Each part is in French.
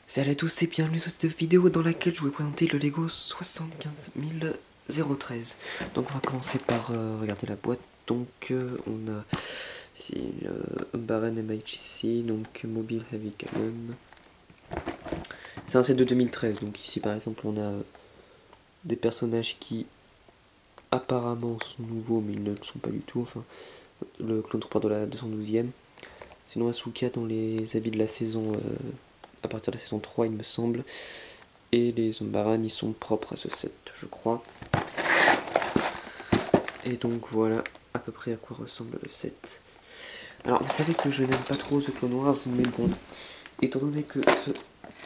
Salut à tous et bienvenue sur cette vidéo dans laquelle je vais présenter le Lego 75013. Donc on va commencer par regarder la boîte. Donc on a ici le Baran MHC, donc Mobile Heavy Cannon. C'est un set de 2013, donc ici par exemple on a des personnages qui apparemment sont nouveaux mais ils ne le sont pas du tout. Enfin, le Clone Trooper de la 212e. Sinon Asuka dans les habits de la saison, à partir de la saison 3 il me semble. Et les Zombaran ils sont propres à ce set, je crois. Et donc voilà à peu près à quoi ressemble le set. Alors vous savez que je n'aime pas trop The Clone Wars, mais bon, étant donné que ce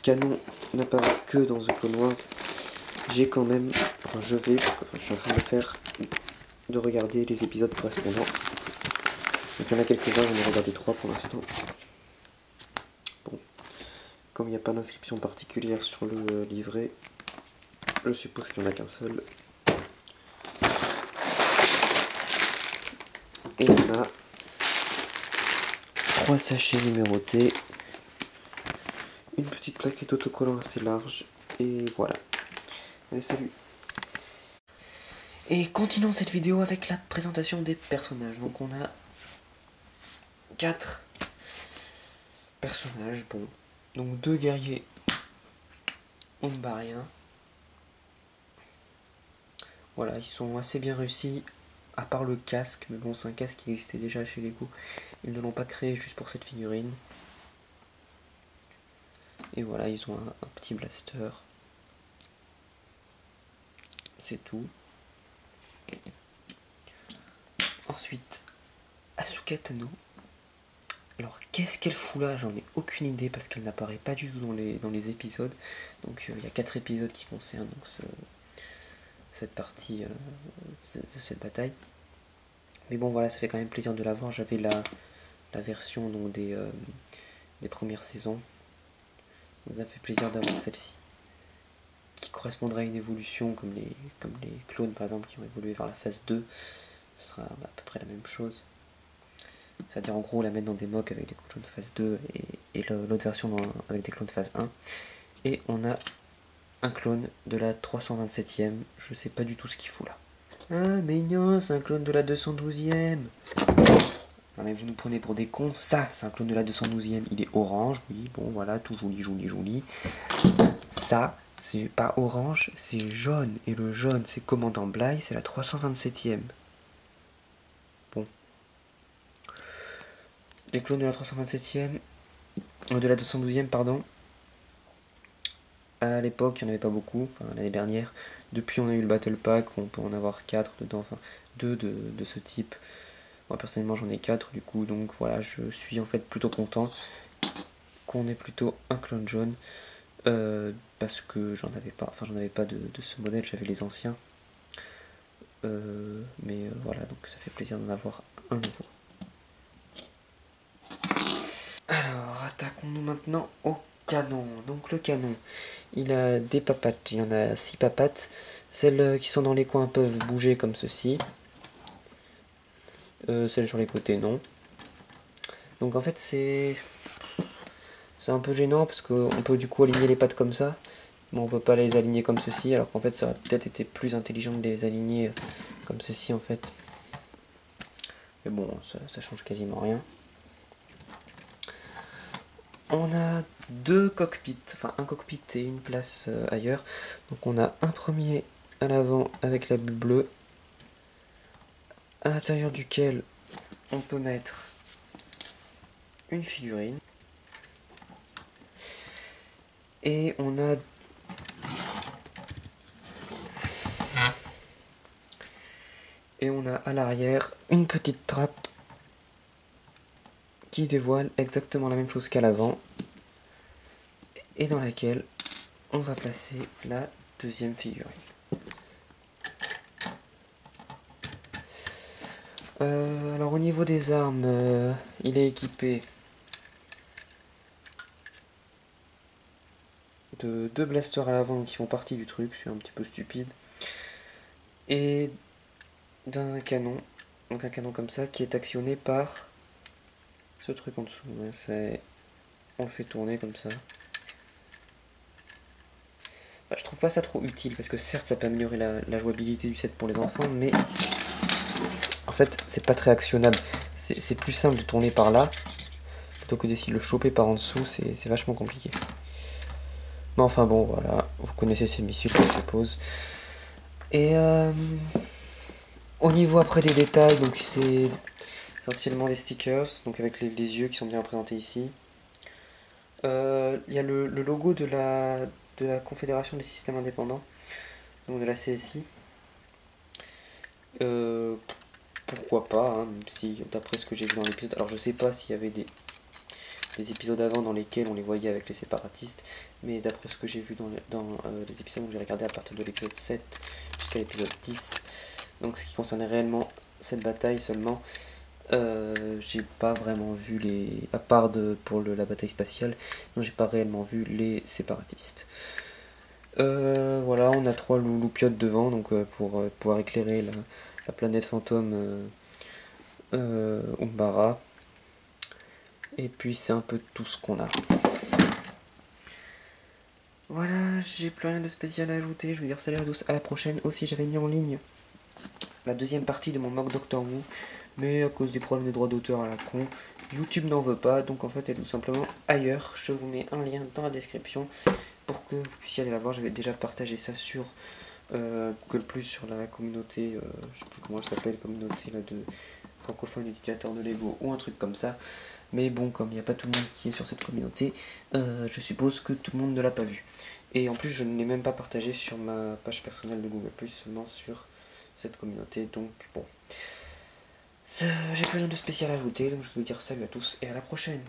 canon n'apparaît que dans The Clone Wars, j'ai quand même, je suis en train de faire, de regarder les épisodes correspondants. Donc il y en a quelques-uns, j'en ai regardé 3 pour l'instant. Bon, comme il n'y a pas d'inscription particulière sur le livret, je suppose qu'il n'y en a qu'un seul. Et on a 3 sachets numérotés, une petite plaquette autocollant assez large, et voilà. Allez, salut. Et continuons cette vidéo avec la présentation des personnages. Donc on a 4 personnages, bon. Donc 2 guerriers ombariens. Voilà, ils sont assez bien réussis, à part le casque, mais bon c'est un casque qui existait déjà chez Lego. Ils ne l'ont pas créé juste pour cette figurine. Et voilà, ils ont un petit blaster. C'est tout. Ensuite, Asuka Tano. Alors qu'est-ce qu'elle fout là? J'en ai aucune idée parce qu'elle n'apparaît pas du tout dans les épisodes. Donc il y a 4 épisodes qui concernent donc, cette partie, cette bataille. Mais bon voilà, ça fait quand même plaisir de la voir. J'avais la version donc, des premières saisons. Donc, ça fait plaisir d'avoir celle-ci. Qui correspondra à une évolution comme les clones par exemple qui ont évolué vers la phase 2. Ce sera à peu près la même chose. C'est-à-dire en gros la mettre dans des mocks avec des clones de phase 2 et l'autre version avec des clones de phase 1. Et on a un clone de la 327e. Je sais pas du tout ce qu'il fout là. Ah mais non, c'est un clone de la 212e. Non mais vous nous prenez pour des cons. Ça, c'est un clone de la 212e. Il est orange, oui, bon voilà, tout joli, joli, joli. Ça, c'est pas orange, c'est jaune. Et le jaune, c'est Commandant Bly, c'est la 327e. Bon. Les clones de la 327e, de la 212e, pardon. À l'époque, il n'y en avait pas beaucoup, enfin l'année dernière. Depuis, on a eu le Battle Pack, on peut en avoir 4 dedans, enfin 2 de ce type. Moi, personnellement, j'en ai 4 du coup, donc voilà, je suis en fait plutôt content qu'on ait plutôt un clone jaune. Parce que j'en avais pas de ce modèle, j'avais les anciens. Mais voilà, donc ça fait plaisir d'en avoir un nouveau. Alors, attaquons-nous maintenant au canon. Donc le canon, il a des papates, il y en a 6 papates. Celles qui sont dans les coins peuvent bouger comme ceci. Celles sur les côtés, non. Donc en fait, c'est un peu gênant parce qu'on peut du coup aligner les pattes comme ça. Mais on peut pas les aligner comme ceci, alors qu'en fait, ça aurait peut-être été plus intelligent de les aligner comme ceci en fait. Mais bon, ça change quasiment rien. On a 2 cockpits, enfin un cockpit et une place ailleurs. Donc on a un premier à l'avant avec la bulle bleue, à l'intérieur duquel on peut mettre une figurine. Et on a à l'arrière une petite trappe qui dévoile exactement la même chose qu'à l'avant et dans laquelle on va placer la deuxième figurine. Alors au niveau des armes, il est équipé de 2 blasters à l'avant qui font partie du truc, c'est un petit peu stupide, et d'un canon, donc un canon comme ça qui est actionné par ce truc en dessous. On le fait tourner comme ça. je trouve pas ça trop utile, parce que certes ça peut améliorer la jouabilité du set pour les enfants, mais en fait c'est pas très actionnable. C'est plus simple de tourner par là, plutôt que d'essayer de le choper par en dessous, c'est vachement compliqué. Mais enfin bon, voilà, vous connaissez ces missiles, je suppose. Et au niveau après des détails, donc c'est essentiellement des stickers, donc avec les yeux qui sont bien représentés ici. Il y a le logo de la Confédération des systèmes indépendants, donc de la CSI. Euh, Pourquoi pas, hein, même si d'après ce que j'ai vu dans l'épisode, alors je sais pas s'il y avait des épisodes avant dans lesquels on les voyait avec les séparatistes, mais d'après ce que j'ai vu dans les épisodes que j'ai regardé à partir de l'épisode 7 jusqu'à l'épisode 10, donc ce qui concernait réellement cette bataille seulement, j'ai pas vraiment vu à part pour la bataille spatiale, non j'ai pas réellement vu les séparatistes. Voilà, on a 3 loupiotes devant, donc pour pouvoir éclairer la planète fantôme Umbara. Et puis c'est un peu tout ce qu'on a. Voilà, j'ai plus rien de spécial à ajouter. Je veux dire salut à tous, à la prochaine. Aussi, j'avais mis en ligne la deuxième partie de mon mock Doctor Who, mais à cause des problèmes de droits d'auteur à la con, YouTube n'en veut pas, donc en fait elle est tout simplement ailleurs. Je vous mets un lien dans la description pour que vous puissiez aller la voir. J'avais déjà partagé ça sur Google Plus, sur la communauté, je sais plus comment elle s'appelle, communauté là, de francophones utilisateurs de Lego ou un truc comme ça. Mais bon, comme il n'y a pas tout le monde qui est sur cette communauté, je suppose que tout le monde ne l'a pas vu. Et en plus, je ne l'ai même pas partagé sur ma page personnelle de Google+, seulement sur cette communauté. Donc bon, j'ai plus rien de spécial à ajouter, donc je vais vous dire salut à tous et à la prochaine.